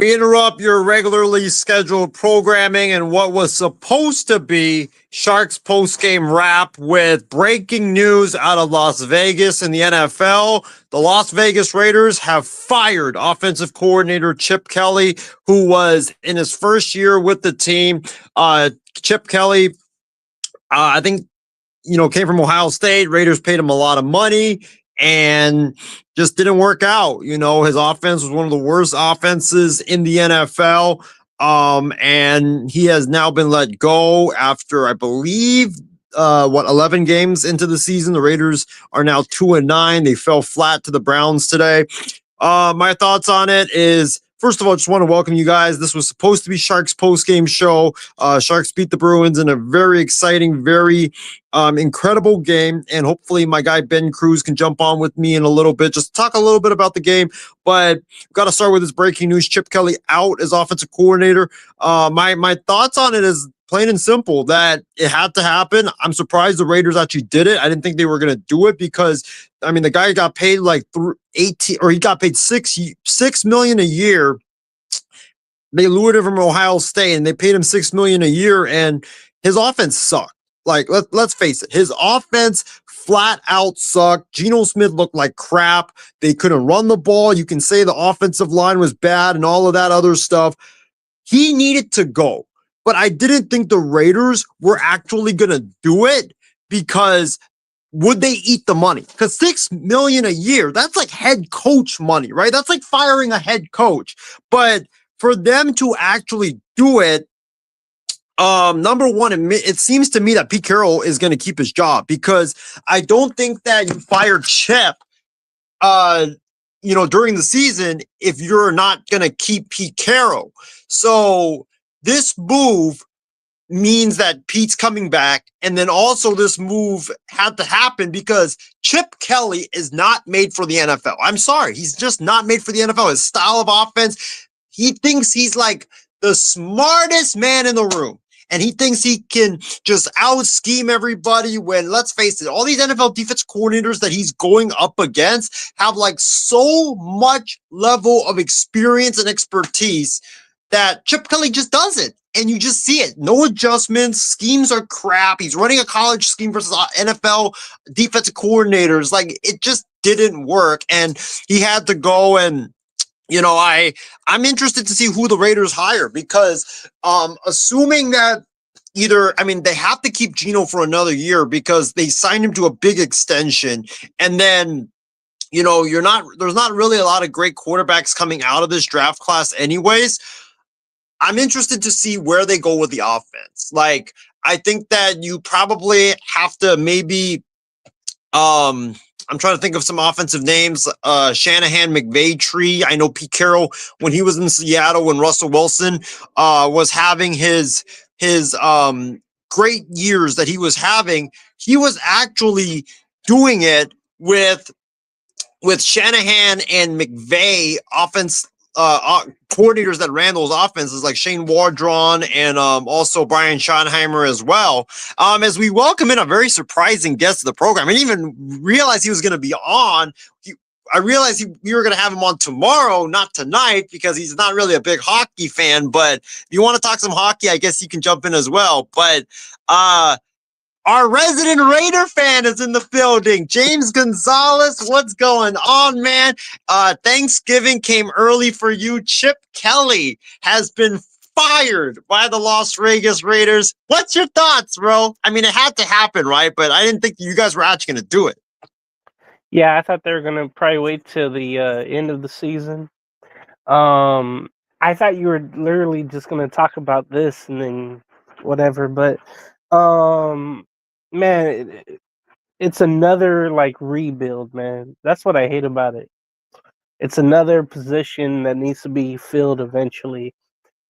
We interrupt your regularly scheduled programming and what was supposed to be Sharks postgame wrap with breaking news out of Las Vegas in the NFL. The Las Vegas Raiders have fired offensive coordinator Chip Kelly, who was in his first year with the team. Chip Kelly, I think, came from Ohio State. Raiders paid him a lot of money and just didn't work out. His offense was one of the worst offenses in the NFL. And he has now been let go after, I believe, 11 games into the season. The Raiders are now 2-9. They fell flat to the Browns today. My thoughts on it is, first of all, I just want to welcome you guys. This was supposed to be Sharks post-game show. Sharks beat the Bruins in a very exciting, very incredible game. And hopefully my guy Ben Cruz can jump on with me in a little bit, just talk a little bit about the game. But we've got to start with this breaking news. Chip Kelly out as offensive coordinator. My thoughts on it is plain and simple that it had to happen. I'm surprised the Raiders actually did it. I didn't think they were going to do it because, the guy got paid like he got paid $6 million a year. They lured him from Ohio State and they paid him $6 million a year, and his offense sucked. Like, let's face it, his offense flat out sucked. Geno Smith looked like crap. They couldn't run the ball. You can say the offensive line was bad and all of that other stuff. He needed to go. But I didn't think the Raiders were actually going to do it because would they eat the money? Because $6 million a year, that's like head coach money, right? That's like firing a head coach. But for them to actually do it, number one, it seems to me that Pete Carroll is going to keep his job because I don't think that you fired Chip during the season if you're not going to keep Pete Carroll. So this move means that Pete's coming back. And then also this move had to happen because Chip Kelly is not made for the NFL. I'm sorry. He's just not made for the NFL. His style of offense, he thinks he's like the smartest man in the room. And he thinks he can just out scheme everybody when, let's face it, all these NFL defense coordinators that he's going up against have like so much level of experience and expertise that Chip Kelly just doesn't. And you just see it. No adjustments. Schemes are crap. He's running a college scheme versus NFL defensive coordinators. Like, it just didn't work. And he had to go and I'm interested to see who the Raiders hire because assuming that they have to keep Geno for another year because they signed him to a big extension. And then, there's not really a lot of great quarterbacks coming out of this draft class anyways. I'm interested to see where they go with the offense. Like, I think that you probably have to maybe I'm trying to think of some offensive names. Shanahan, McVay tree. I know Pete Carroll, when he was in Seattle, when Russell Wilson was having his great years that he was having, he was actually doing it with Shanahan and McVay offense coordinators that ran those offenses, like Shane Wardron and also Brian Schottenheimer as well. As we welcome in a very surprising guest to the program, I didn't even realize he was going to be on. I realized we were going to have him on tomorrow, not tonight, because he's not really a big hockey fan. But if you want to talk some hockey, I guess you can jump in as well. But our resident Raider fan is in the building. James Gonzalez, what's going on, man? Thanksgiving came early for you. Chip Kelly has been fired by the Las Vegas Raiders. What's your thoughts, bro? I mean, it had to happen, right? But I didn't think you guys were actually going to do it. Yeah, I thought they were going to probably wait till the end of the season. I thought you were literally just going to talk about this and then whatever, but man, it's another like rebuild, man. That's what I hate about it. It's another position that needs to be filled eventually.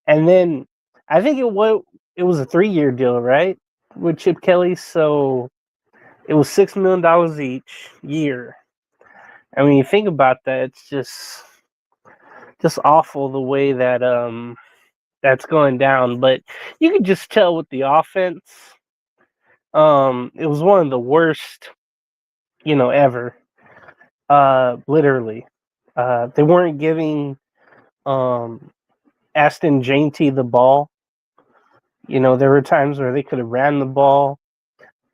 And then I think it was a 3-year deal, right? With Chip Kelly, so it was $6 million each year. And when you think about that, it's just awful the way that that's going down. But you could just tell with the offense. It was one of the worst, ever. Literally. They weren't giving Aston Janty the ball. There were times where they could have ran the ball.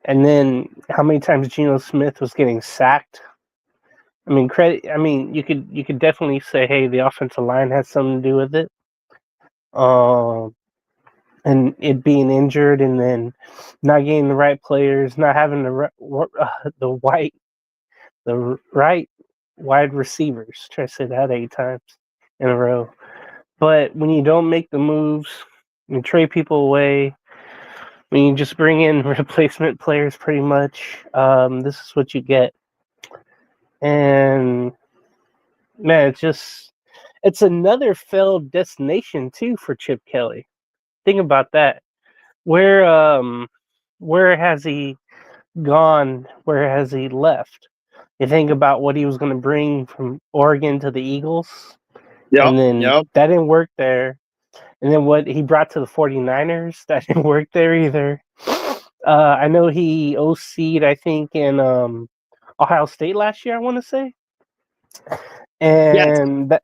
And then how many times Geno Smith was getting sacked? I mean, you could definitely say, hey, the offensive line has something to do with it. And it being injured, and then not getting the right players, not having the right wide receivers. Try to say that 8 times in a row. But when you don't make the moves, you trade people away, when you just bring in replacement players, pretty much, this is what you get. And man, it's another failed destination too for Chip Kelly. Think about that. Where has he gone? Where has he left? You think about what he was going to bring from Oregon to the Eagles, and then that didn't work there. And then what he brought to the 49ers, that didn't work there either. I know he OC'd, I think, in Ohio State last year, I want to say. And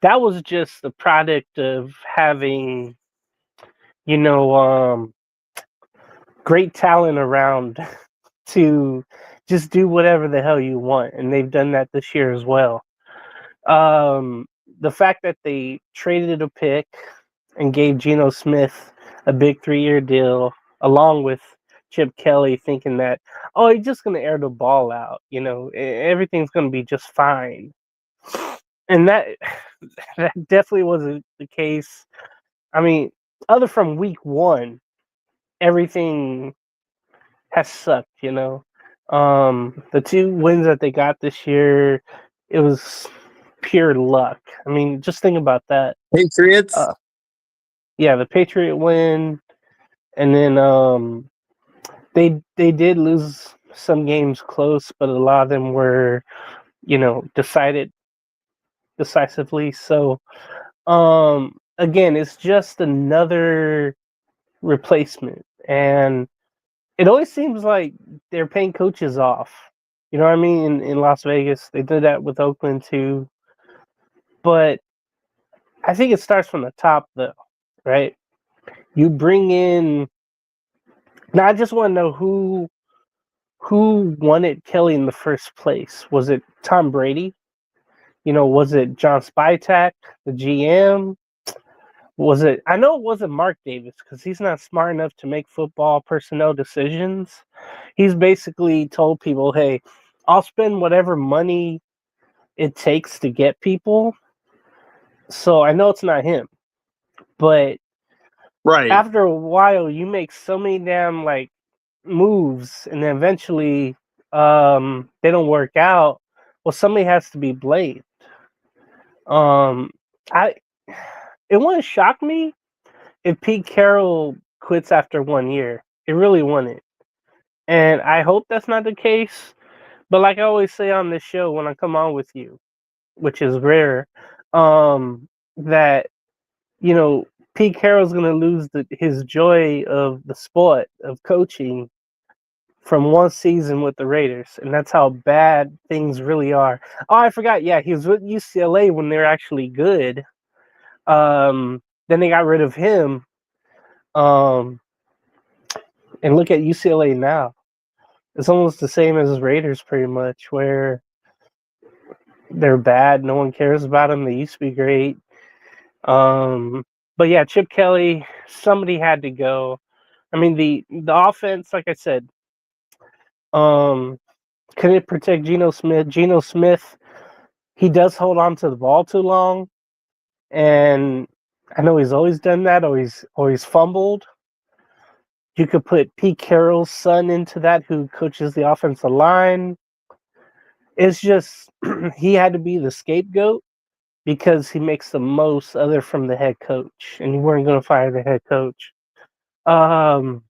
that was just the product of having, great talent around to just do whatever the hell you want. And they've done that this year as well. The fact that they traded a pick and gave Geno Smith a big 3-year deal, along with Chip Kelly, thinking that, he's just going to air the ball out. Everything's going to be just fine. And that definitely wasn't the case. I mean, other from week 1, everything has sucked, The 2 wins that they got this year, it was pure luck. I mean, just think about that. Patriots. Yeah, the Patriot win, and then they did lose some games close, but a lot of them were, decided decisively. So again, it's just another replacement, and it always seems like they're paying coaches off. You know what I mean? In Las Vegas, they did that with Oakland too. But I think it starts from the top, though, right? You bring in. Now, I just want to know who wanted Kelly in the first place. Was it Tom Brady? Was it John Spytak, the GM? Was it? I know it wasn't Mark Davis because he's not smart enough to make football personnel decisions. He's basically told people, "Hey, I'll spend whatever money it takes to get people." So I know it's not him, but Right. after a while, you make so many damn moves, and then eventually, they don't work out. Well, somebody has to be blamed. I It wouldn't shock me if Pete Carroll quits after 1 year. It really wouldn't. And I hope that's not the case. But like I always say on this show when I come on with you, which is rare, that, Pete Carroll's going to lose his joy of the sport of coaching from one season with the Raiders. And that's how bad things really are. Oh, I forgot. Yeah, he was with UCLA when they're actually good. Then they got rid of him. And look at UCLA now. It's almost the same as Raiders, pretty much, where they're bad. No one cares about them. They used to be great. But yeah, Chip Kelly, somebody had to go. I mean, the offense, like I said, couldn't protect Geno Smith. Geno Smith, he does hold on to the ball too long, and I know he's always done that, or he's fumbled. You could put Pete Carroll's son into that, who coaches the offensive line. It's just he had to be the scapegoat because he makes the most other from the head coach, and you weren't going to fire the head coach. A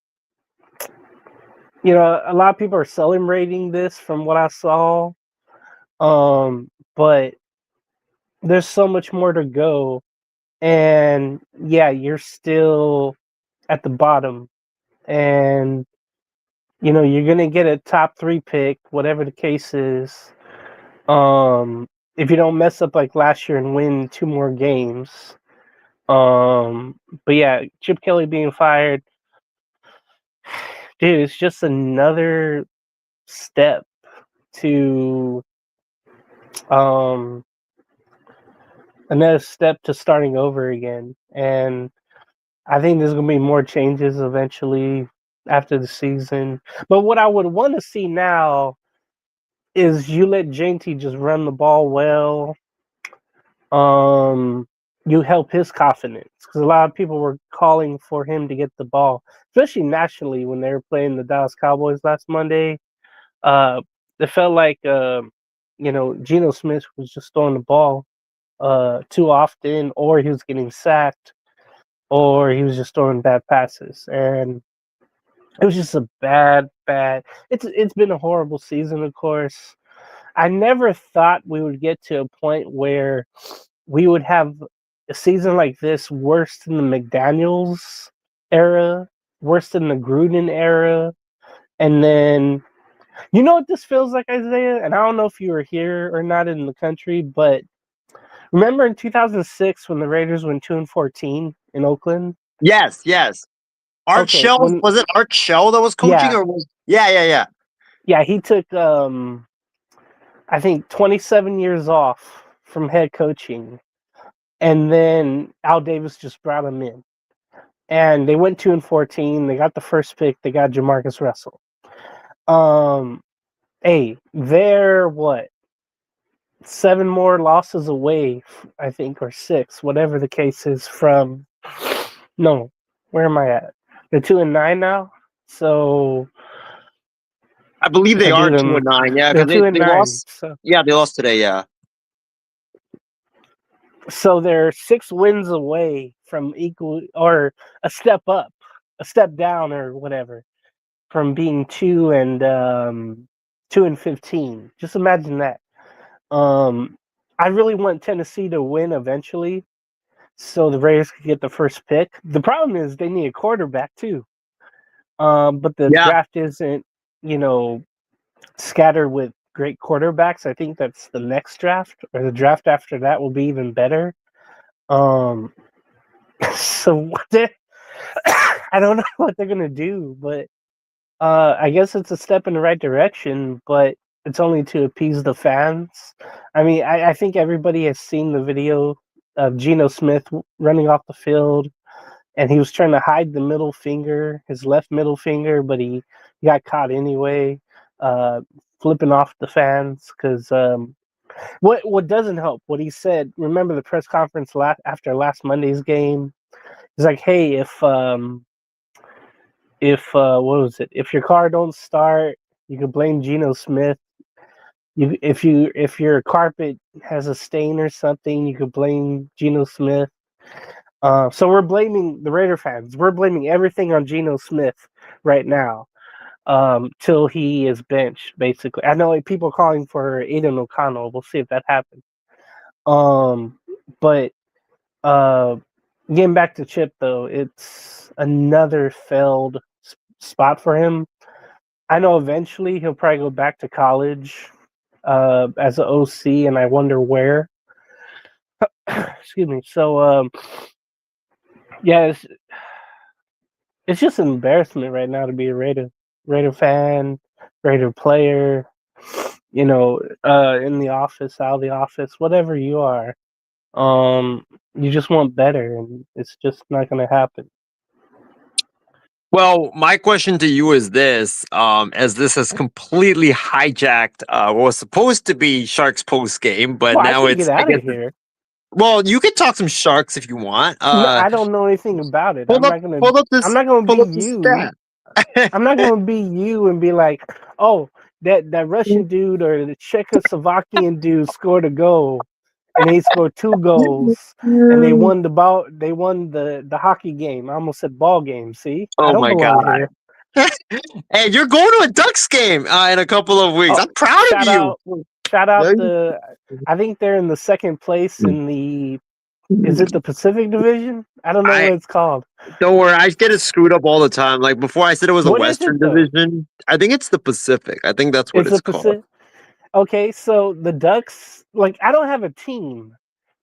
lot of people are celebrating this from what I saw, but there's so much more to go, and yeah, you're still at the bottom, and you're gonna get a top 3 pick, whatever the case is. If you don't mess up like last year and win 2 more games. But yeah, Chip Kelly being fired, dude, it's just another step to starting over again. And I think there's gonna be more changes eventually after the season. But what I would want to see now is you let JT just run the ball well. You help his confidence because a lot of people were calling for him to get the ball, especially nationally when they were playing the Dallas Cowboys last Monday. It felt like Geno Smith was just throwing the ball too often, or he was getting sacked, or he was just throwing bad passes, and it was just a bad. It's been a horrible season, of course. I never thought we would get to a point where we would have a season like this worse than the McDaniels era, worse than the Gruden era. And then, you know what this feels like, Isaiah? And I don't know if you were here or not in the country, but remember in 2006 when the Raiders went 2-14 in Oakland? Yes. Art Okay, Shell, was it Art Shell that was coaching, yeah, or was? Yeah. yeah, he took I think 27 years off from head coaching, and then Al Davis just brought him in, and they went 2-14. They got the first pick. They got Jamarcus Russell. Hey, they're what, 7 more losses away, I think, or 6, whatever the case is. From no, where am I at? They're 2-9 now. So I believe if they I are do them, 2-9. Yeah, they're because two and they nine. lost. So Yeah, they lost today. Yeah. So they're 6 wins away from equal or a step up, a step down, or whatever from being 2-15. Just imagine that. I really want Tennessee to win eventually, so the Raiders could get the first pick. The problem is they need a quarterback too. But the Yeah. draft isn't, scattered with great quarterbacks. I think that's the next draft, or the draft after that will be even better. So what I don't know what they're gonna do, but I guess it's a step in the right direction, but it's only to appease the fans. I mean, I think everybody has seen the video of Geno Smith running off the field, and he was trying to hide the middle finger, his left middle finger, but he got caught anyway, flipping off the fans. Because what doesn't help, what he said. Remember the press conference after last Monday's game? He's like, "Hey, if what was it? If your car don't start, you can blame Geno Smith. If your carpet has a stain or something, you could blame Geno Smith." So we're blaming the Raider fans. We're blaming everything on Geno Smith right now, till he is benched. Basically, I know people are calling for Aiden O'Connell. We'll see if that happens. But getting back to Chip though, it's another failed spot for him. I know eventually he'll probably go back to college as an OC, and I wonder where. Excuse me. So, yeah, it's just an embarrassment right now to be a Raider fan, Raider player. In the office, out of the office, whatever you are, you just want better, and it's just not going to happen. Well, my question to you is this: as this has completely hijacked what was supposed to be Sharks post game, but Well, I now can get it's, I out guess, of here. well, you can talk some Sharks if you want. No, I don't know anything about it. Pull up, I'm not gonna be pull up the you. stat. I'm not gonna be you and be like, oh, that Russian dude or the Czechoslovakian dude scored a goal, and he scored 2 goals, and they won the hockey game. I almost said ball game. See, I Oh don't my belong god! here. Hey, you're going to a Ducks game in a couple of weeks. Oh, I'm proud of shout you. out, shout out There you- the. I think they're in the second place in the. Is it the Pacific Division? I don't know I what it's called. don't worry. I get it screwed up all the time. Like before, I said it was the What is Western it though? Division. I think it's the Pacific. I think that's what It's it's a called. Pacific. Okay, so the Ducks, like, I don't have a team,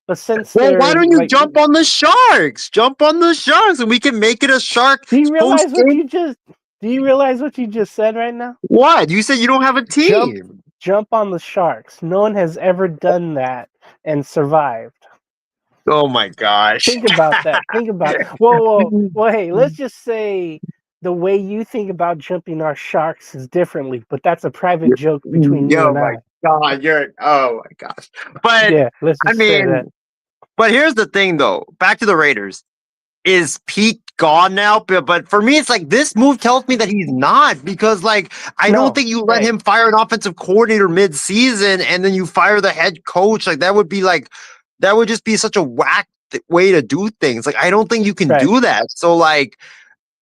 but since Well, why they're don't you like, jump on the Sharks? Jump on the Sharks, and we can make it a Shark do you post realize what game. you just? Do you realize what you just said right now? What? You said you don't have a Jump, team. jump on the Sharks. No one has ever done that and survived. Oh my gosh. Think about that. Think about. Well. Hey, let's just say the way you think about jumping our Sharks is differently, but that's a private joke between you Yo, and my I. God, oh my gosh. But Yeah, let's I just say that. mean, but here's the thing though. Back to the Raiders. Is Pete gone now? But for me, it's like this move tells me that he's not, because like I don't No, think you let right. him fire an offensive coordinator mid-season and then you fire the head coach. Like that would just be such a whack way to do things. Like I don't think you can Right. do that. So like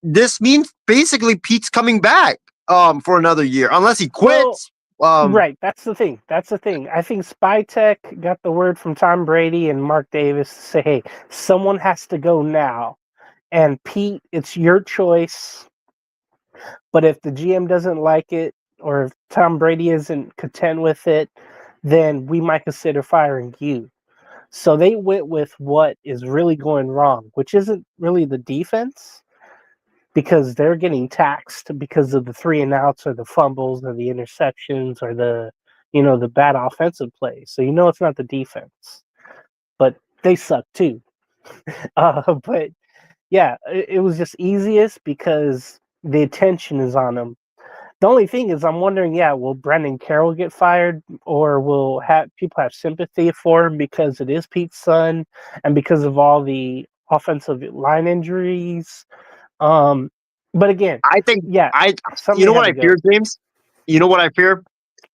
this means basically Pete's coming back for another year unless he Well, quits. right. That's the thing. That's the thing. I think Spytech got the word from Tom Brady and Mark Davis to say, hey, someone has to go now. And Pete, it's your choice. But if the GM doesn't like it, or if Tom Brady isn't content with it, then we might consider firing you. So they went with what is really going wrong, which isn't really the defense, because they're getting taxed because of the 3-and-outs or the fumbles or the interceptions or the bad offensive plays. So it's not the defense, but they suck too. But yeah, it was just easiest because the attention is on them. The only thing is, I'm wondering, will Brandon Carroll get fired, or will people have sympathy for him because it is Pete's son and because of all the offensive line injuries? But again, I think yeah, you somebody know what had I to go. fear, James? You know what I fear?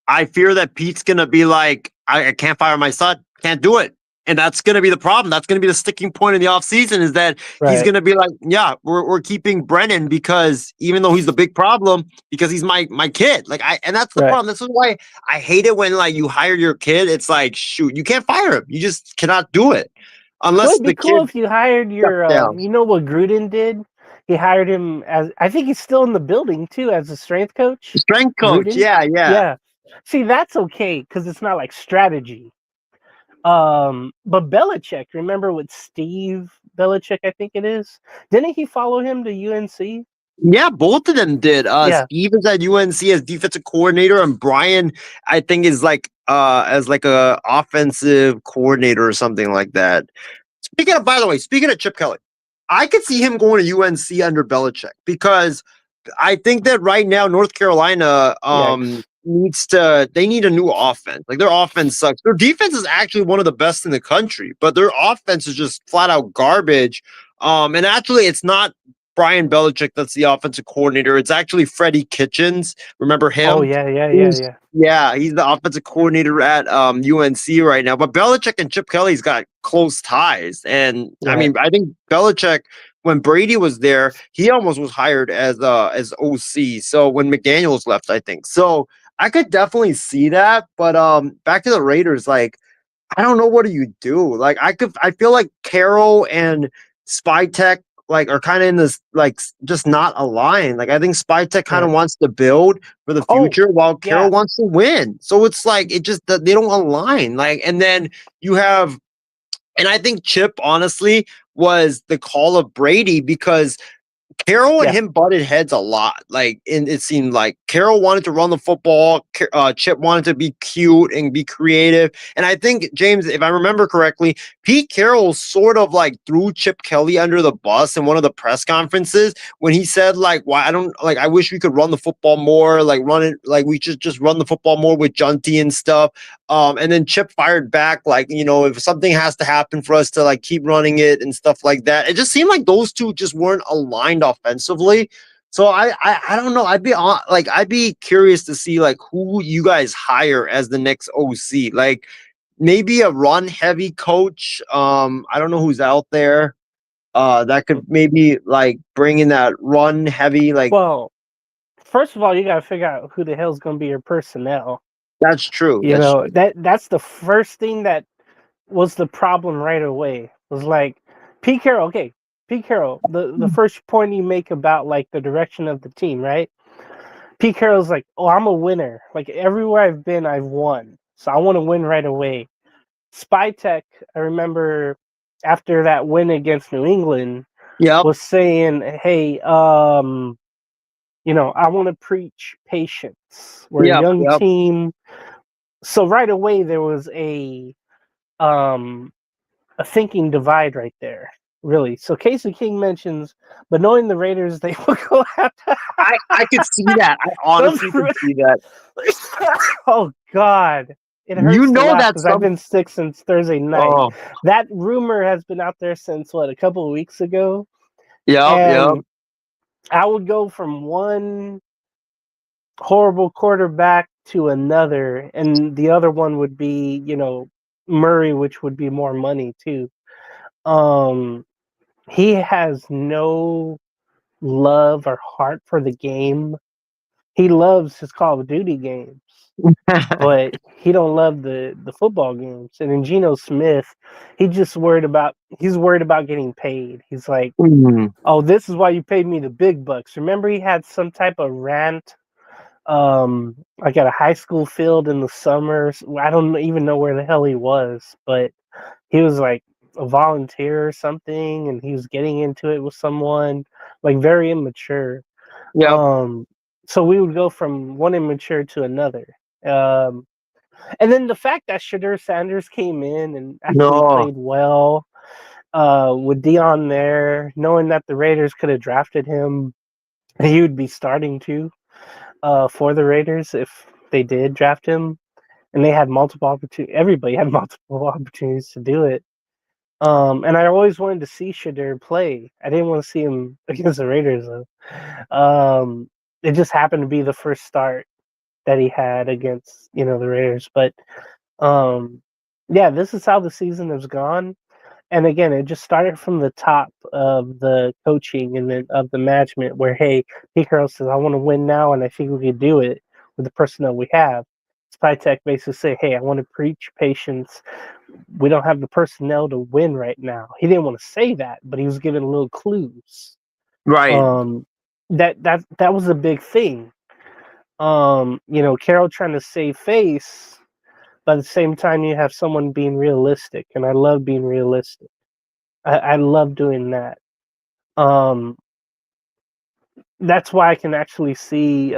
I fear that Pete's gonna be like, I can't fire my son, can't do it. And that's going to be the problem. That's going to be the sticking point in the offseason is that he's Right. going to be like, yeah, we're keeping Brennan because even though he's the big problem, because he's my kid. And that's the Right. problem. This is why I hate it when like you hire your kid. It's like, shoot, you can't fire him. You just cannot do it Well, unless it'd be the cool kid if you hired steps your, down. you know what Gruden did? He hired him as, I think he's still in the building too, as a strength coach. Strength coach. Gruden? Yeah, yeah. Yeah. See, that's okay because it's not like strategy. But Belichick, remember with Steve Belichick, I think it is? Didn't he follow him to UNC? Yeah, both of them did. Yeah. Steve is at UNC as defensive coordinator, and Brian, I think, is like as like a offensive coordinator or something like that. By the way, speaking of Chip Kelly, I could see him going to UNC under Belichick because I think that right now North Carolina Yikes. they need a new offense. Like their offense sucks. Their defense is actually one of the best in the country, but their offense is just flat out garbage. And actually it's not Brian Belichick that's the offensive coordinator. It's actually Freddie Kitchens. Remember Oh, him? yeah. Yeah, he's the offensive coordinator at UNC right now. But Belichick and Chip Kelly's got close ties. And I Right. mean, I think Belichick, when Brady was there, he almost was hired as OC. So when McDaniels left, I think. So I could definitely see that. But back to the Raiders, like I don't know what do you do. Like I feel like Carroll and Spytech like are kind of in this like just not aligned. Like I think Spytech kind of Right. wants to build for the Oh, future while Carroll yeah. wants to win. So it's like it just they don't align. Like and then you have and I think Chip honestly was the call of Brady because Carroll and Yeah. him butted heads a lot. Like, and it seemed like Carroll wanted to run the football. Chip wanted to be cute and be creative. And I think, James, if I remember correctly, Pete Carroll sort of like threw Chip Kelly under the bus in one of the press conferences when he said, like, why I don't like, I wish we could run the football more, like run it, like we should just run the football more with Junty and stuff. And then Chip fired back, like, you know, if something has to happen for us to like keep running it and stuff like that. It just seemed like those two just weren't aligned offensively. So I don't know. I'd be curious to see like who you guys hire as the next OC. Like maybe a run heavy coach. I don't know who's out there. That could maybe like bring in that run heavy. Like Well, first of all, you got to figure out who the hell's going to be your personnel. that's true. You That's know, true. that's the first thing that was the problem right away. Was like Pete Carroll. Okay, Pete Carroll. The first point you make about like the direction of the team, right? Pete Carroll's like, oh, I'm a winner. Like everywhere I've been, I've won. So I want to win right away. Spytech, I remember after that win against New England, Yep. was saying, hey, I want to preach patience. We're a Yep. young Yep. team. So right away there was um a thinking divide right there, really. So Casey King mentions, but knowing the Raiders, they will go after I could see that. I those. honestly could see that. Oh God, it You hurts to know laugh that because I've some. been sick since Thursday night. Oh. That rumor has been out there since what, a couple of weeks ago, Yep. Yep. and I would go from one horrible quarterback to another, and the other one would be, Murray, which would be more money too. Um, he has no love or heart for the game. He loves his Call of Duty games, but he don't love the football games. And in Geno Smith, he's worried about getting paid. He's like, Mm. oh, this is why you paid me the big bucks. Remember, he had some type of rant, like at a high school field in the summers. I don't even know where the hell he was, but he was like a volunteer or something, and he was getting into it with someone, like very immature. Yep. So we would go from one immature to another. Um, and then the fact that Shadur Sanders came in and actually No. played well, with Dion there, knowing that the Raiders could have drafted him, he would be starting too, for the Raiders if they did draft him, and they had multiple opportunities. Everybody had multiple opportunities to do it. And I always wanted to see Shadur play. I didn't want to see him against the Raiders though. It just happened to be the first start that he had against, the Raiders. But um, Yeah, this is how the season has gone. And again, it just started from the top of the coaching and then of the management where, hey, Pete Carroll says, I want to win now, and I think we can do it with the personnel we have. Spytech basically say, hey, I want to preach patience. We don't have the personnel to win right now. He didn't want to say that, but he was giving little clues. Right. That was a big thing. Carroll trying to save face, but at the same time you have someone being realistic, and I love being realistic. I love doing that. Um, that's why I can actually see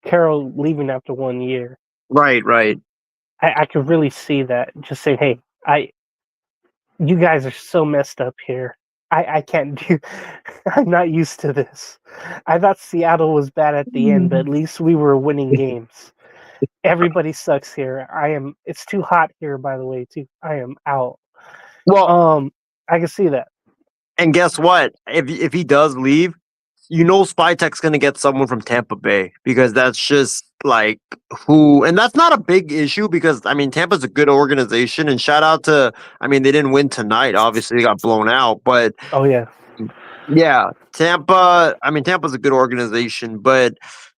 Carroll leaving after 1 year. Right. Right. I could really see that. Just say, hey, you guys are so messed up here. I can't do. I'm not used to this. I thought Seattle was bad at the end, but at least we were winning games. Everybody sucks here. I am. It's too hot here, by the way. Too. I am out. Well, I can see that. and guess what? If he does leave, Spytek's gonna get someone from Tampa Bay because that's just like who, and that's not a big issue because I mean Tampa's a good organization, and shout out to, I mean they didn't win tonight, obviously they got blown out, but Oh yeah. yeah, Tampa. I mean Tampa's a good organization, but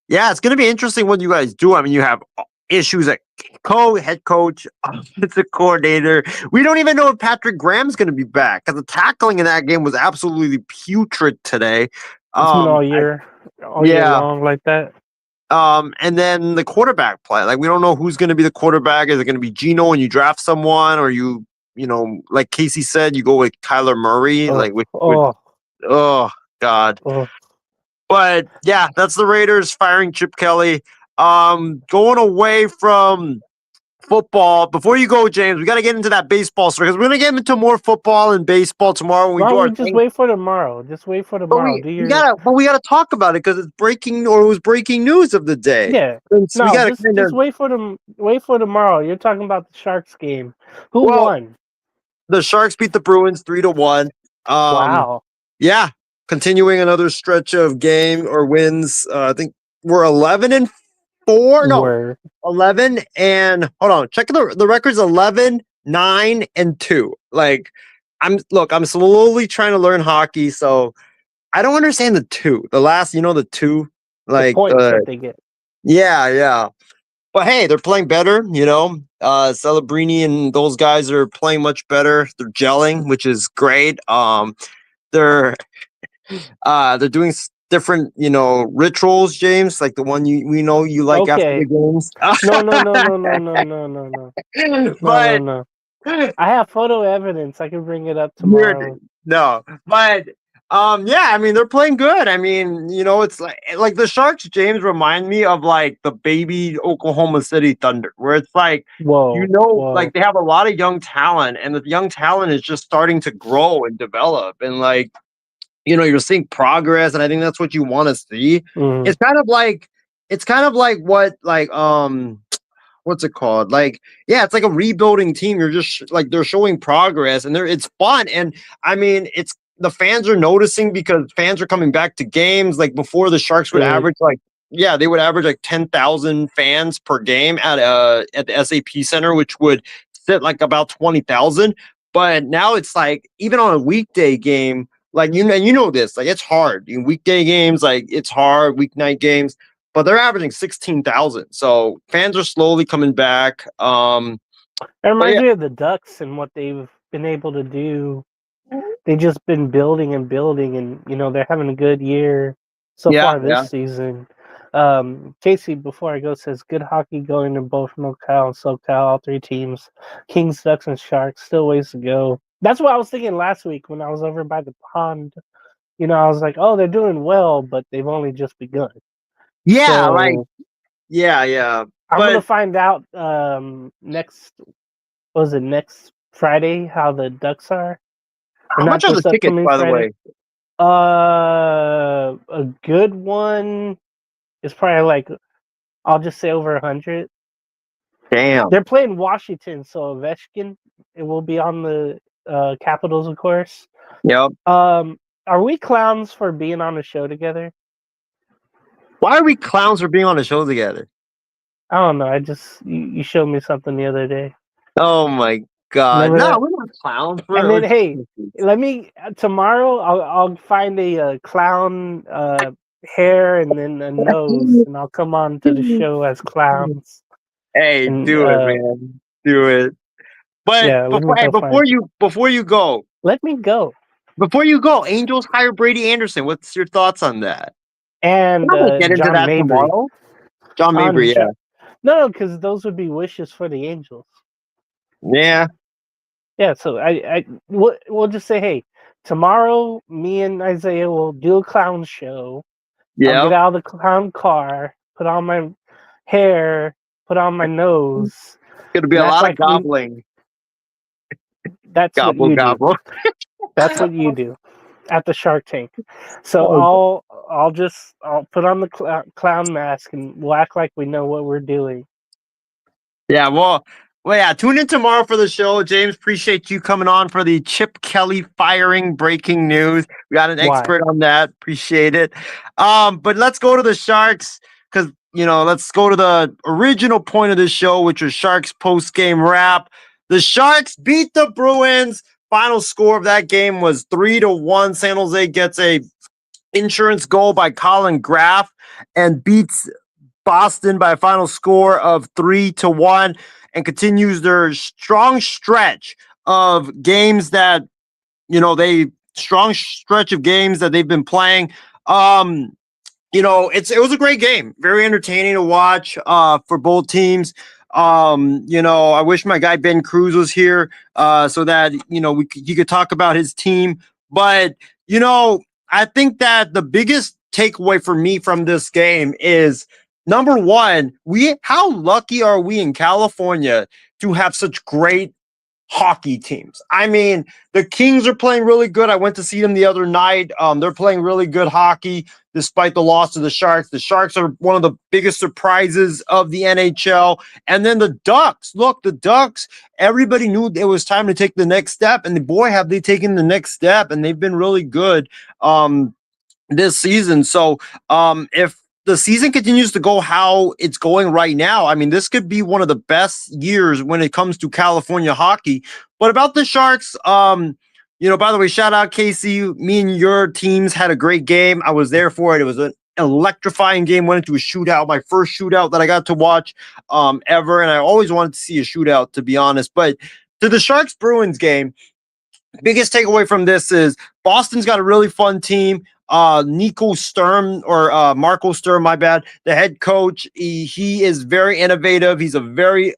yeah, it's gonna be interesting what you guys do. I mean you have issues at head coach, offensive coordinator. We don't even know if Patrick Graham's going to be back because the tackling in that game was absolutely putrid today. It's been all year Yeah. long like that. And then the quarterback play, like we don't know who's going to be the quarterback. Is it going to be Geno and you draft someone, or like Casey said, you go with Kyler Murray, Oh, like oh God. oh. But yeah, that's the Raiders firing Chip Kelly. Going away from football. Before you go, James, we got to get into that baseball story because we're going to get into more football and baseball tomorrow when we Why do don't our we just thing. wait for tomorrow? Just wait for But tomorrow. we, Do we your gotta but we gotta talk about it because it's breaking, or it was breaking news of the day. yeah. Since we No, gotta just kind of, wait for tomorrow. You're talking about the Sharks game. Who well, won? the Sharks beat the Bruins 3-1. Wow. Yeah, continuing another stretch of game or wins. I think we're 11-4. No, Were 11 and hold on, check the records. 11, 9-2. Like I'm slowly trying to learn hockey, so I don't understand the two. The last, the two, the like points that they get. yeah. But hey, they're playing better. Celebrini and those guys are playing much better. They're gelling, which is great. They're doing different, rituals, James, like the one we know you like after the Okay. games. No. But No. I have photo evidence. I can bring it up you're tomorrow. no, but yeah, I mean they're playing good. I mean, it's like the Sharks, James, remind me of like the baby Oklahoma City Thunder, where it's like like Whoa. they have a lot of young talent, and the young talent is just starting to grow and develop, and like you're seeing progress, and I think that's what you want to see. Mm. It's kind of like what like what's it called? Like, yeah, it's like a rebuilding team. You're just like they're showing progress, and it's fun. And I mean, it's the fans are noticing because fans are coming back to games. Like before, the Sharks would Good. average they would average like 10,000 fans per game at the SAP Center, which would sit like about 20,000. But now it's like even on a weekday game, like you know this, like it's hard. Weekday games, like it's hard. Weeknight games, but they're averaging 16,000. So fans are slowly coming back. It But reminds yeah, me of the Ducks and what they've been able to do. They've just been building and building, and they're having a good year so yeah, far this yeah. season. Casey, before I go, says good hockey going in both NorCal and SoCal, all three teams. Kings, Ducks, and Sharks. Still ways to go. That's what I was thinking last week when I was over by the pond. I was like, oh, they're doing well, but they've only just begun. Yeah, like So yeah. I'm gonna But find out next Friday how the Ducks are, or how much not are the this tickets, upcoming by the Friday. way? A good one is probably like I'll just say over 100. Damn. They're playing Washington, so Ovechkin it will be on the Capitals, of course. Yep. Are we clowns for being on a show together? Why are we clowns for being on a show together? I don't know. You showed me something the other day. Oh my God! Remember No, that? we're not clowns. And then, We're hey, let me tomorrow. I'll find a clown hair and then a nose, and I'll come on to the show as clowns. Hey, And do it, man. Do it. But yeah, let me go before find. before you go, Angels hire Brady Anderson. What's your thoughts on that? And We'll get into John that Mabry tomorrow. John on Mabry, yeah, no, because those would be wishes for the Angels. yeah, Yeah, so we'll just say, hey, tomorrow me and Isaiah will do a clown show. I'll yeah. get out of the clown car, put on my hair, put on my nose, Gonna be and a act lot of like we. gobbling, That's what gobble you do. gobble. That's what you do at the Shark Tank. So Oh, I'll put on the clown mask and we'll act like we know what we're doing. yeah, well, yeah. Tune in tomorrow for the show, James. Appreciate you coming on for the Chip Kelly firing breaking news. We got an Why? expert on that. Appreciate it. But let's go to the Sharks because let's go to the original point of the show, which was Sharks post game wrap. The Sharks beat the Bruins. Final score of that game was 3-1. San Jose gets a insurance goal by Colin Graff and beats Boston by a final score of 3-1 and continues their strong stretch of games that they've been playing. It was a great game, very entertaining to watch for both teams. I wish my guy Ben Cruz was here so that he could talk about his team. But you know, I think that the biggest takeaway for me from this game is number one, how lucky are we in California to have such great hockey teams. I mean, the Kings are playing really good. I went to see them the other night. They're playing really good hockey despite the loss to the Sharks. The Sharks are one of the biggest surprises of the NHL. And then the Ducks. Look, the Ducks, everybody knew it was time to take the next step. And boy, have they taken the next step. And they've been really good this season. So if the season continues to go how it's going right now, I mean, this could be one of the best years when it comes to California hockey. But about the Sharks, by the way, shout out Casey. Me and your teams had a great game. I was there for it. It was an electrifying game. Went into a shootout, my first shootout that I got to watch ever. And I always wanted to see a shootout, to be honest. But to the Sharks Bruins game, biggest takeaway from this is Boston's got a really fun team. Nico Sturm or Marco Sturm, my bad, the head coach. He is very innovative. He's a very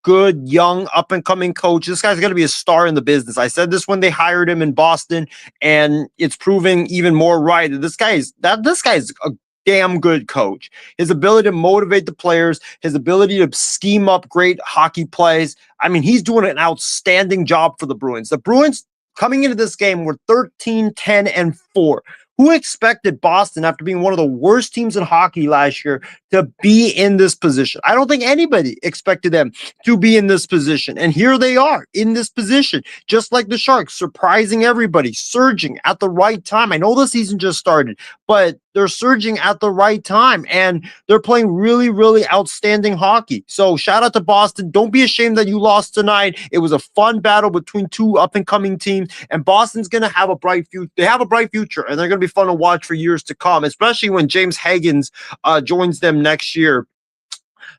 good, young, up and coming coach. This guy's going to be a star in the business. I said this when they hired him in Boston, and it's proving even more right. This guy is a damn good coach. His ability to motivate the players, his ability to scheme up great hockey plays. I mean, he's doing an outstanding job for the Bruins. The Bruins coming into this game were 13-10-4. Who expected Boston, after being one of the worst teams in hockey last year, to be in this position? I don't think anybody expected them to be in this position. And here they are in this position, just like the Sharks, surprising everybody, surging at the right time. I know the season just started, but they're surging at the right time and they're playing really, really outstanding hockey. So shout out to Boston. Don't be ashamed that you lost tonight. It was a fun battle between two up and coming teams, and Boston's going to have a bright future. They have a bright future, and they're going to be fun to watch for years to come, especially when James Higgins joins them next year.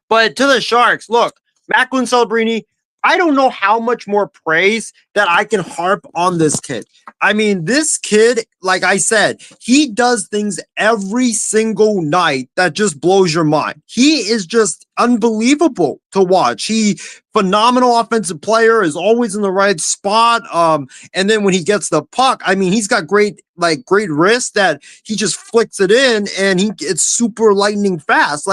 But to the Sharks, look, Macklin Celebrini, I don't know how much more praise that I can harp on this kid. I mean, this kid, like I said, he does things every single night that just blows your mind. He is just unbelievable to watch. He phenomenal offensive player, is always in the right spot. And then when he gets the puck, I mean, he's got great wrist that he just flicks it in, and it's super lightning fast.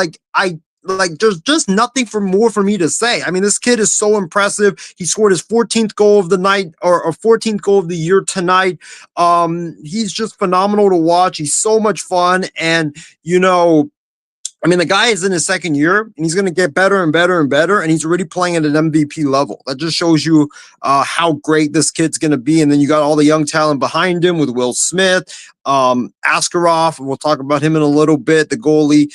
There's just nothing more for me to say. I mean, this kid is so impressive. He scored his 14th goal of the night or 14th goal of the year tonight. He's just phenomenal to watch. He's so much fun. And, the guy is in his second year, and he's going to get better and better and better, and he's already playing at an MVP level. That just shows you how great this kid's going to be. And then you got all the young talent behind him with Will Smith, Askarov, and we'll talk about him in a little bit, the goalie,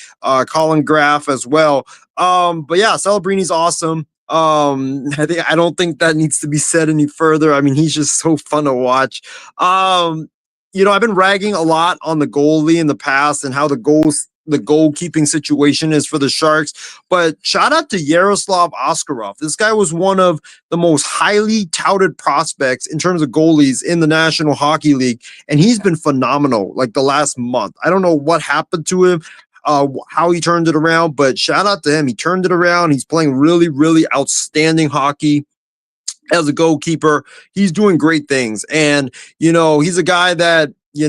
Colin Graff as well. But yeah, Celebrini's awesome. I don't think that needs to be said any further. I mean, he's just so fun to watch. I've been ragging a lot on the goalie in the past and how the goalkeeping situation is for the Sharks. But shout out to Yaroslav Askarov. This guy was one of the most highly touted prospects in terms of goalies in the National Hockey League, and he's been phenomenal like the last month. I don't know what happened to him, how he turned it around, but shout out to him. He turned it around. He's playing really, really outstanding hockey as a goalkeeper. He's doing great things. And, he's a guy that, he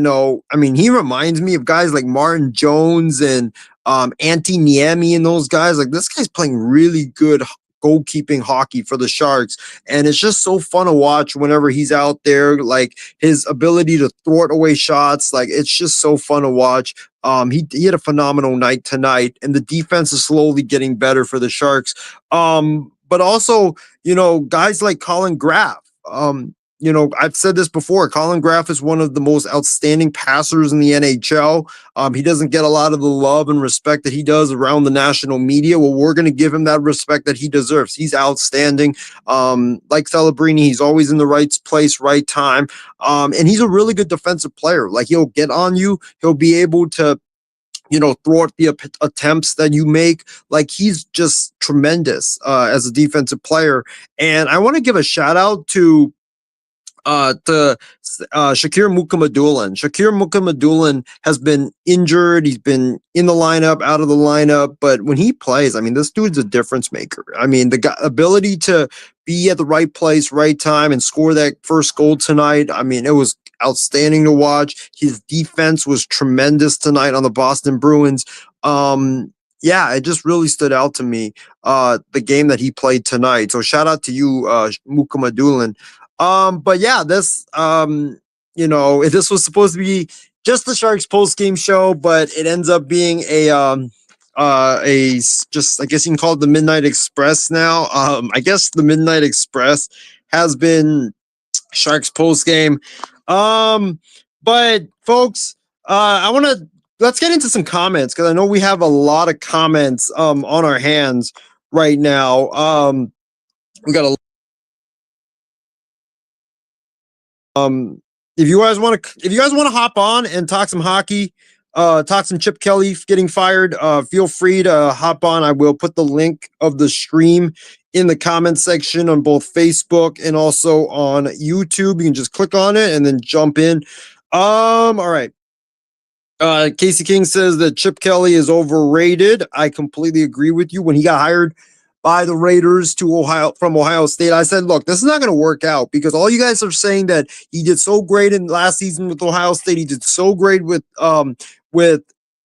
reminds me of guys like Martin Jones and Antti Niemi and those guys. Like, this guy's playing really good goalkeeping hockey for the Sharks. And it's just so fun to watch whenever he's out there. Like, his ability to thwart away shots, like, it's just so fun to watch. He had a phenomenal night tonight, and the defense is slowly getting better for the Sharks. But also, guys like Colin Graf. I've said this before. Colin Graf is one of the most outstanding passers in the NHL. He doesn't get a lot of the love and respect that he does around the national media. Well, we're going to give him that respect that he deserves. He's outstanding. Like Celebrini, he's always in the right place, right time. And he's a really good defensive player. Like, he'll get on you. He'll be able to thwart the attempts that you make. Like, he's just tremendous as a defensive player. And I want to give a shout out to Shakir Mukhamadullin. Shakir Mukhamadullin has been injured. He's been in the lineup, out of the lineup, but when he plays, I mean, this dude's a difference maker. I mean, the ability to be at the right place, right time, and score that first goal tonight, I mean, it was outstanding to watch. His defense was tremendous tonight on the Boston Bruins. It just really stood out to me, the game that he played tonight. So shout out to you, Mukhamadullin. But yeah, this this was supposed to be just the Sharks post-game show, but it ends up being I guess you can call it the Midnight Express now. I guess the Midnight Express has been Sharks post-game. But folks, let's get into some comments, because I know we have a lot of comments on our hands right now. We got a if you guys want to hop on and talk some hockey, talk some Chip Kelly getting fired, feel free to hop on. I will put the link of the stream in the comment section on both Facebook and also on YouTube. You can just click on it and then jump in. All right. Casey King says that Chip Kelly is overrated. I completely agree with you. When he got hired by the Raiders from Ohio State, I said, look, this is not going to work out, because all you guys are saying that he did so great in last season with Ohio State. He did so great with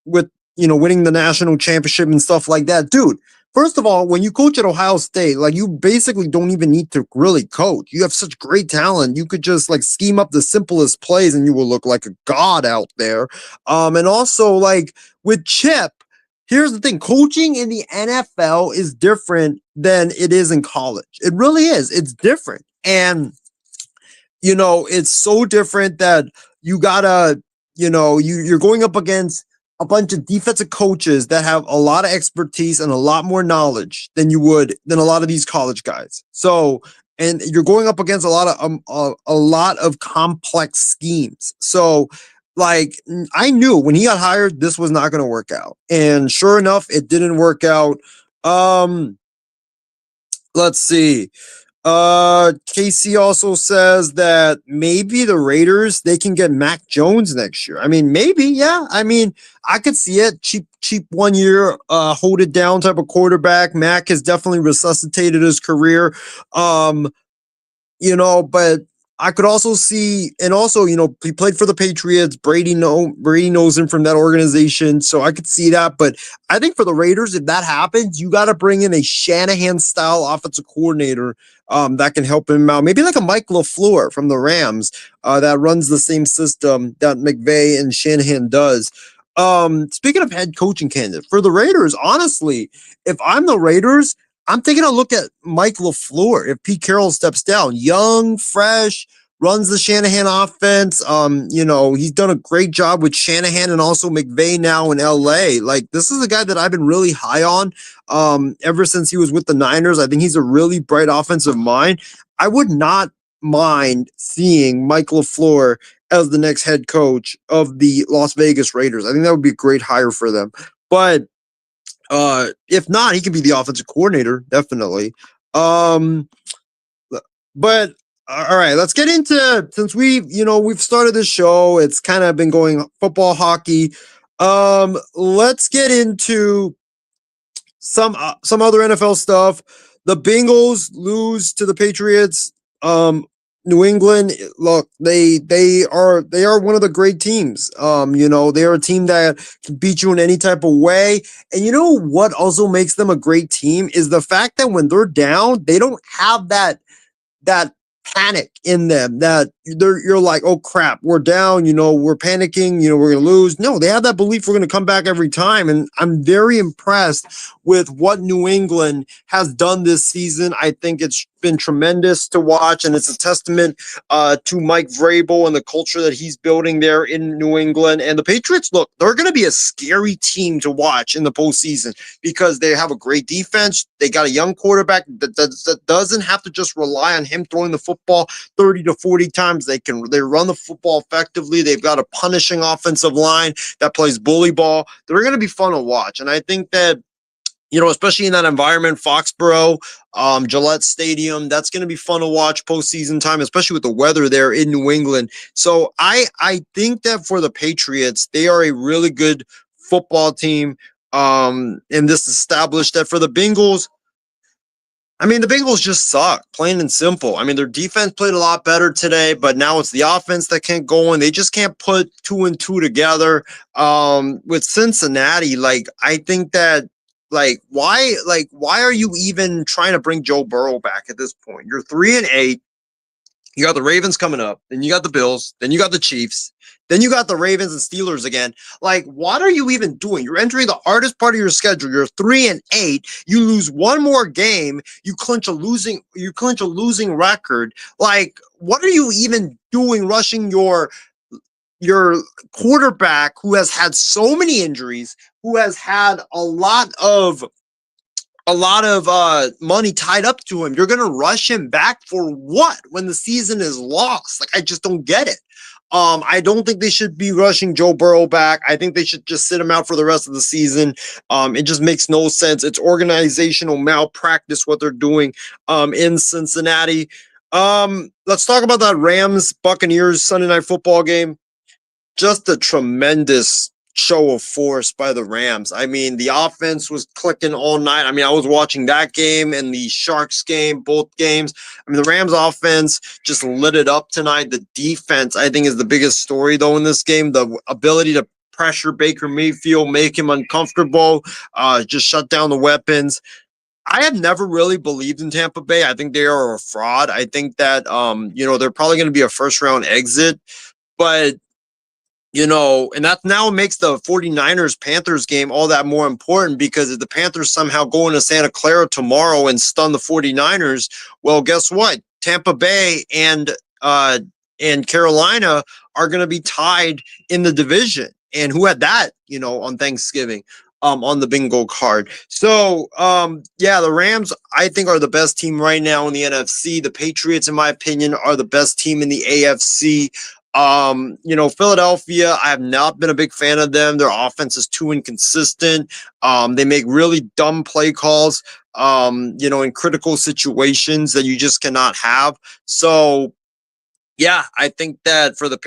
winning the national championship and stuff like that. Dude, first of all, when you coach at Ohio State, like, you basically don't even need to really coach. You have such great talent. You could just like scheme up the simplest plays and you will look like a god out there. And also, like, with Chip, here's the thing. Coaching in the NFL is different than it is in college. It really is. It's different. And, it's so different that you gotta, you're going up against a bunch of defensive coaches that have a lot of expertise and a lot more knowledge than a lot of these college guys. So, and you're going up against a lot of complex schemes. So, like, I knew when he got hired, this was not going to work out. And sure enough, it didn't work out. Let's see. Casey also says that maybe the Raiders, they can get Mac Jones next year. I mean, maybe, yeah. I mean, I could see it. Cheap 1 year, hold it down type of quarterback. Mac has definitely resuscitated his career. But I could also see, and also, he played for the Patriots. Brady knows him from that organization, so I could see that. But I think for the Raiders, if that happens, you got to bring in a Shanahan-style offensive coordinator that can help him out. Maybe like a Mike LaFleur from the Rams that runs the same system that McVay and Shanahan does. Speaking of head coaching candidate, for the Raiders, honestly, if I'm the Raiders, I'm taking a look at Mike LaFleur if Pete Carroll steps down. Young, fresh, runs the Shanahan offense. He's done a great job with Shanahan and also McVay now in LA. Like, this is a guy that I've been really high on ever since he was with the Niners. I think he's a really bright offensive mind. I would not mind seeing Mike LaFleur as the next head coach of the Las Vegas Raiders. I think that would be a great hire for them. But if not, he can be the offensive coordinator, definitely. But all right, let's get into, since we've started the show, it's kind of been going football, hockey. Let's get into some other NFL stuff. The Bengals lose to the Patriots. New England, look, they are one of the great teams. They are a team that can beat you in any type of way. And you know what also makes them a great team is the fact that when they're down, they don't have that panic in them that you're like, oh crap, we're down, we're panicking, we're gonna lose. No, they have that belief we're gonna come back every time. And I'm very impressed with what New England has done this season. I think it's been tremendous to watch, and it's a testament to Mike Vrabel and the culture that he's building there in New England. And the Patriots, look, they're going to be a scary team to watch in the postseason because they have a great defense. They got a young quarterback that doesn't have to just rely on him throwing the football 30 to 40 times. They run the football effectively. They've got a punishing offensive line that plays bully ball. They're going to be fun to watch. And I think that, especially in that environment, Foxborough, Gillette Stadium, that's going to be fun to watch postseason time, especially with the weather there in New England. So I think that for the Patriots, they are a really good football team. And this established that for the Bengals, the Bengals just suck, plain and simple. Their defense played a lot better today, but now it's the offense that can't go in. They just can't put 2 and 2 together. With Cincinnati, I think that, why are you even trying to bring Joe Burrow back at this point? You're 3-8. You got the Ravens coming up, then you got the Bills, then you got the Chiefs, then you got the Ravens and Steelers again. What are you even doing? You're entering the hardest part of your schedule. You're 3-8. You lose one more game. You clinch a losing record. What are you even doing? Rushing your quarterback who has had so many injuries, who has had a lot of money tied up to him. You're going to rush him back for what when the season is lost? I just don't get it. I don't think they should be rushing Joe Burrow back. I think they should just sit him out for the rest of the season. It just makes no sense. It's organizational malpractice what they're doing in Cincinnati. Let's talk about that Rams Buccaneers Sunday Night Football game. Just a tremendous show of force by the Rams. The offense was clicking all night. I was watching that game and the Sharks game, both games. The Rams offense just lit it up tonight. The defense, I think, is the biggest story, though, in this game. The ability to pressure Baker Mayfield, make him uncomfortable, just shut down the weapons. I have never really believed in Tampa Bay. I think they are a fraud. I think that, they're probably going to be a first-round exit. But and that now makes the 49ers-Panthers game all that more important, because if the Panthers somehow go into Santa Clara tomorrow and stun the 49ers, well, guess what? Tampa Bay and Carolina are going to be tied in the division. And who had that, on Thanksgiving, on the bingo card. So, the Rams, I think, are the best team right now in the NFC. The Patriots, in my opinion, are the best team in the AFC. Philadelphia, I have not been a big fan of them. Their offense is too inconsistent. They make really dumb play calls, in critical situations that you just cannot have. So, I think that for the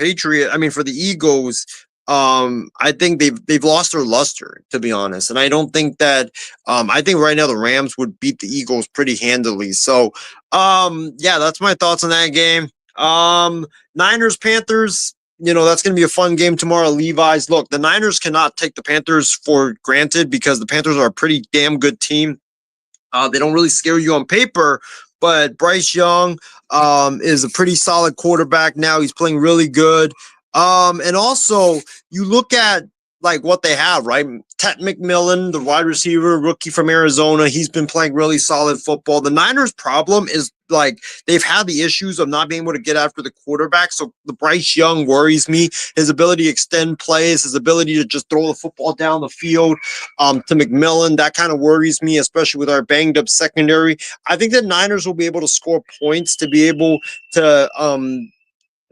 Eagles, I think they've lost their luster, to be honest. And I don't think that, I think right now the Rams would beat the Eagles pretty handily. So, that's my thoughts on that game. Niners, Panthers, that's going to be a fun game tomorrow. Levi's. Look, the Niners cannot take the Panthers for granted because the Panthers are a pretty damn good team. They don't really scare you on paper, but Bryce Young is a pretty solid quarterback now. He's playing really good. And also, you look at what they have, right? Ted McMillan, the wide receiver, rookie from Arizona, he's been playing really solid football. The Niners' problem is like they've had the issues of not being able to get after the quarterback. So the Bryce Young worries me. His ability to extend plays, his ability to just throw the football down the field to McMillan, that kind of worries me, especially with our banged up secondary. I think the Niners will be able to score points to be able to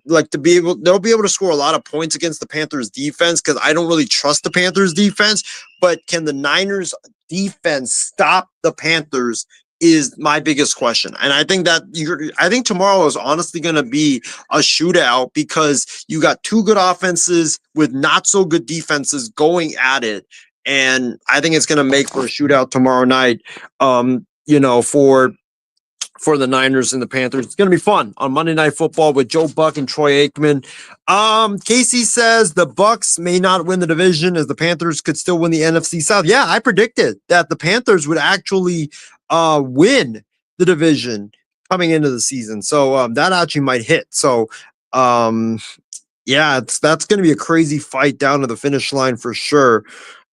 they'll be able to score a lot of points against the Panthers defense, because I don't really trust the Panthers defense. But can the Niners defense stop the Panthers is my biggest question. And I think I think tomorrow is honestly going to be a shootout, because you got two good offenses with not so good defenses going at it. And I think it's going to make for a shootout tomorrow night. For the Niners and the Panthers. It's going to be fun on Monday Night Football with Joe Buck and Troy Aikman. Casey says the Bucks may not win the division, as the Panthers could still win the NFC South. Yeah, I predicted that the Panthers would actually win the division coming into the season. So that actually might hit. So yeah, that's going to be a crazy fight down to the finish line for sure.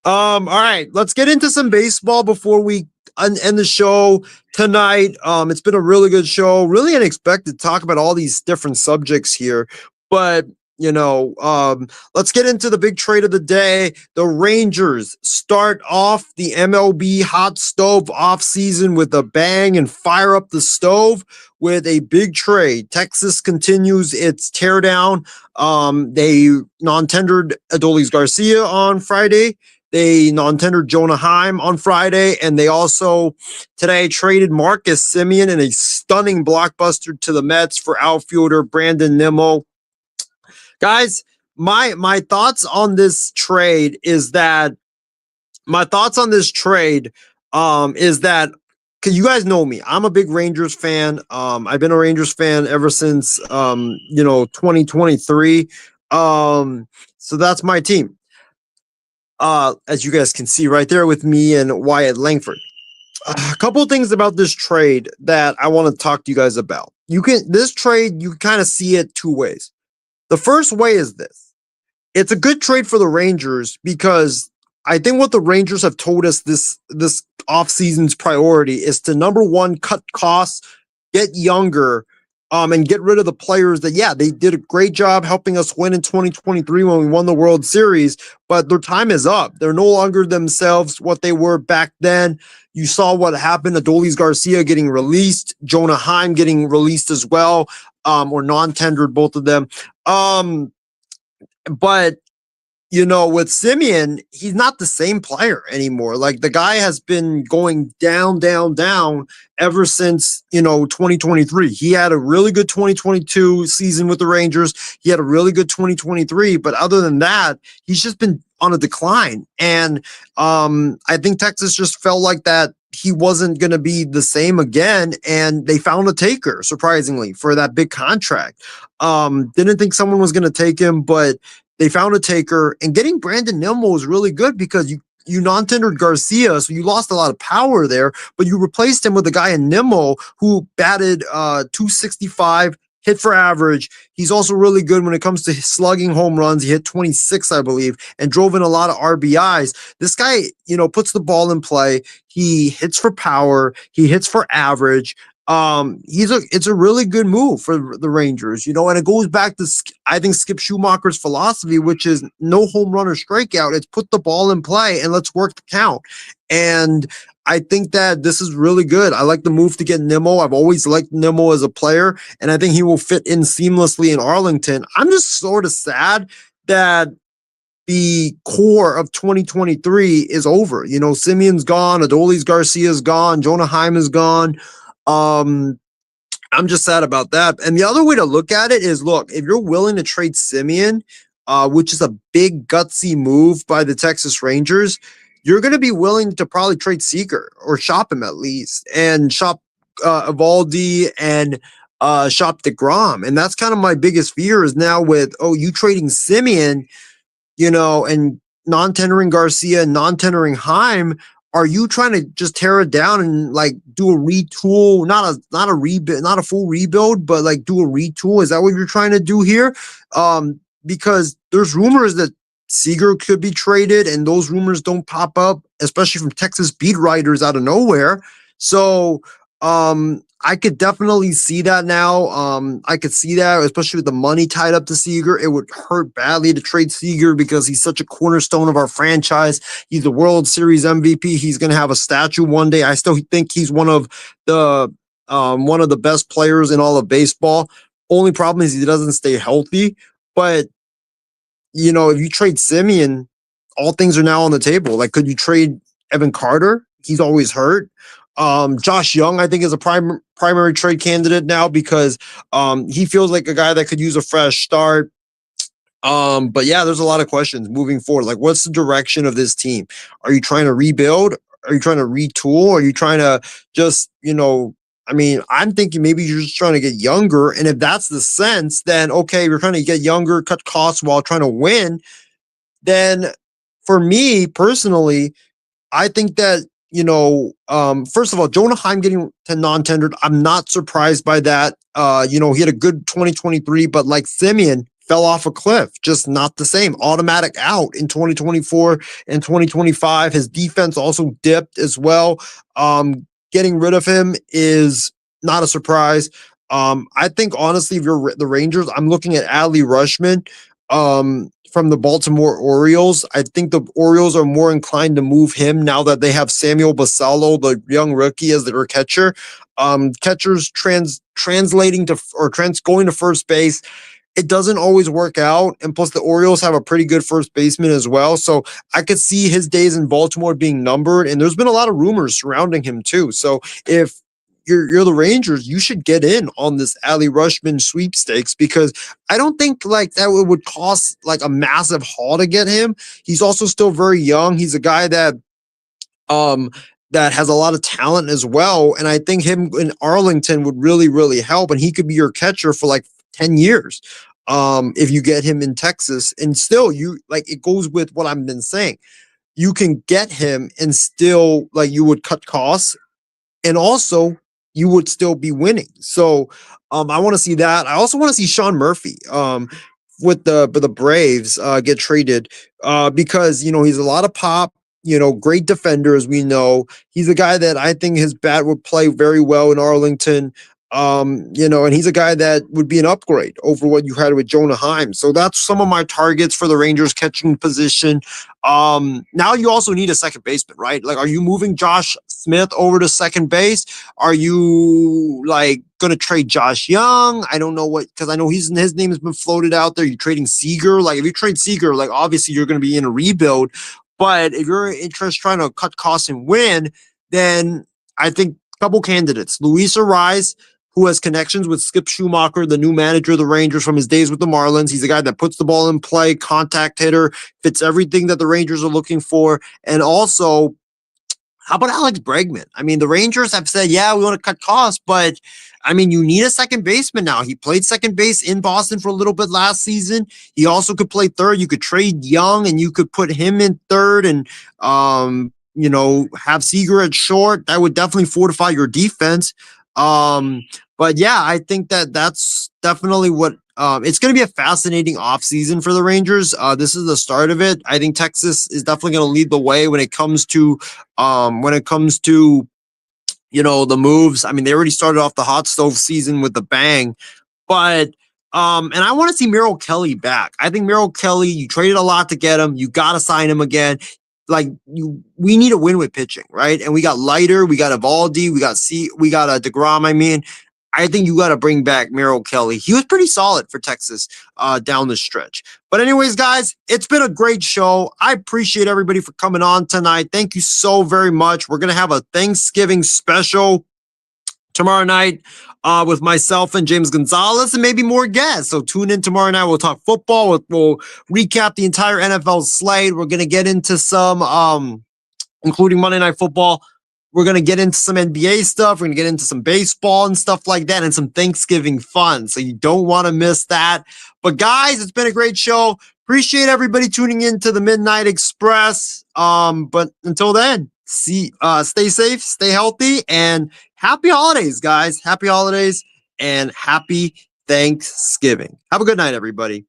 All right, let's get into some baseball before we end the show tonight. It's been a really good show, really unexpected to talk about all these different subjects here, but let's get into the big trade of the day. The Rangers start off the MLB hot stove off season with a bang and fire up the stove with a big trade. Texas continues its teardown. They non-tendered Adolis Garcia on Friday. They non-tendered Jonah Heim on Friday, and they also today traded Marcus Semien in a stunning blockbuster to the Mets for outfielder Brandon Nimmo. Guys, my thoughts on this trade is that because you guys know me, I'm a big Rangers fan. I've been a Rangers fan ever since 2023. So that's my team. As you guys can see right there with me and Wyatt Langford. A couple of things about this trade that I want to talk to you guys about. This trade, you kind of see it two ways. The first way is this. It's a good trade for the Rangers, because I think what the Rangers have told us this offseason's priority is to, number one, cut costs, get younger, and get rid of the players that, yeah, they did a great job helping us win in 2023 when we won the World Series, but their time is up. They're no longer themselves what they were back then. You saw what happened. Adolis Garcia getting released, Jonah Heim getting released as well, or non-tendered, both of them. But with Semien, he's not the same player anymore. Like, the guy has been going down ever since, 2023. He had a really good 2022 season with the Rangers. He had a really good 2023. But other than that, he's just been on a decline. And I think Texas just felt like that he wasn't going to be the same again. And they found a taker, surprisingly, for that big contract. Didn't think someone was going to take him, but they found a taker, and getting Brandon Nimmo was really good, because you non-tendered Garcia, so you lost a lot of power there, but you replaced him with a guy in Nimmo who batted 265, hit for average. He's also really good when it comes to slugging home runs. He hit 26, I believe, and drove in a lot of RBIs. This guy, puts the ball in play. He hits for power. He hits for average. It's a really good move for the Rangers, and it goes back to, I think, Skip Schumacher's philosophy, which is no home run or strikeout. It's put the ball in play and let's work the count. And I think that this is really good. I like the move to get Nimmo. I've always liked Nimmo as a player, and I think he will fit in seamlessly in Arlington. I'm just sort of sad that the core of 2023 is over. Semien's gone, Adolis Garcia's gone, Jonah Heim is gone. I'm just sad about that. And the other way to look at it is, look, if you're willing to trade Semien, which is a big gutsy move by the Texas Rangers, you're going to be willing to probably trade Seager, or shop him at least, and shop Evaldi, and shop DeGrom. And that's kind of my biggest fear is now with, you trading Semien, and non-tendering Garcia, non-tendering Heim. Are you trying to just tear it down and do a retool? Not a rebuild, not a full rebuild, but do a retool? Is that what you're trying to do here? Because there's rumors that Seager could be traded, and those rumors don't pop up, especially from Texas beat writers out of nowhere. So I could definitely see that now. I could see that, especially with the money tied up to Seager. It would hurt badly to trade Seager because he's such a cornerstone of our franchise. He's the World Series MVP. He's going to have a statue one day. I still think he's the one of the best players in all of baseball. Only problem is he doesn't stay healthy. But if you trade Simeon, all things are now on the table. Like, could you trade Evan Carter? He's always hurt. Josh Young, I think, is a primary trade candidate now because he feels like a guy that could use a fresh start. But yeah, there's a lot of questions moving forward. Like, what's the direction of this team? Are you trying to rebuild? Are you trying to retool? Are you trying to just, I mean, I'm thinking maybe you're just trying to get younger. And if that's the sense, then okay, we're trying to get younger, cut costs while trying to win. Then for me personally, I think that, first of all, Jonah Heim getting to non-tendered, I'm not surprised by that. He had a good 2023, but like Simeon fell off a cliff, just not the same. Automatic out in 2024 and 2025. His defense also dipped as well. Getting rid of him is not a surprise. I think honestly, if you're the Rangers, I'm looking at Adley Rushman. From the Baltimore Orioles. I think the Orioles are more inclined to move him now that they have Samuel Basallo, the young rookie, as their catcher. Catchers translating to or going to first base. It doesn't always work out, and plus the Orioles have a pretty good first baseman as well. So I could see his days in Baltimore being numbered, and there's been a lot of rumors surrounding him too. So if you're the Rangers, you should get in on this Adley Rushman sweepstakes because I don't think like that would cost like a massive haul to get him. He's also still very young. He's a guy um that has a lot of talent as well, and I think him in Arlington would really really help, and he could be your catcher for like 10 years. If you get him in Texas, and still you like it goes with what I've been saying. You can get him and still like you would cut costs and also you would still be winning. So I want to see that. I also want to see Sean Murphy with the Braves get traded because he's a lot of pop. Great defender as we know. He's a guy that I think his bat would play very well in Arlington. And he's a guy that would be an upgrade over what you had with Jonah Heim. So that's some of my targets for the Rangers catching position. Now you also need a second baseman, right? Like, are you moving Josh Smith over to second base? Are you like going to trade Josh Young? I don't know because I know his name has been floated out there. You're trading Seager. Like, if you trade Seager, like obviously you're going to be in a rebuild. But if you're interested trying to cut costs and win, then I think a couple candidates: Luis Ariz, who has connections with Skip Schumacher, the new manager of the Rangers from his days with the Marlins. He's a guy that puts the ball in play, contact hitter, fits everything that the Rangers are looking for. And also, how about Alex Bregman? I mean, the Rangers have said, yeah, we want to cut costs, but I mean, you need a second baseman now. He played second base in Boston for a little bit last season. He also could play third. You could trade Young and you could put him in third and, have Seager at short. That would definitely fortify your defense. But yeah, I think that's definitely what it's going to be a fascinating offseason for the Rangers. This is the start of it. I think Texas is definitely going to lead the way when it comes to the moves. I mean, they already started off the hot stove season with the bang, but and I want to see Merrill Kelly back. I think Merrill Kelly, you traded a lot to get him. You got to sign him again. Like we need a win with pitching, right? And we got Leiter, we got Evaldi, we got DeGrom. I mean, I think you got to bring back Merrill Kelly. He was pretty solid for Texas down the stretch. But anyways, guys, it's been a great show. I appreciate everybody for coming on tonight. Thank you so very much. We're going to have a Thanksgiving special tomorrow night with myself and James Gonzalez and maybe more guests. So tune in tomorrow night. We'll talk football. We'll recap the entire NFL slate. We're going to get into some, including Monday Night Football. We're going to get into some NBA stuff. We're going to get into some baseball and stuff like that and some Thanksgiving fun. So you don't want to miss that. But guys, it's been a great show. Appreciate everybody tuning in to the Midnight Express. But until then, stay safe, stay healthy, and happy holidays, guys. Happy holidays and happy Thanksgiving. Have a good night, everybody.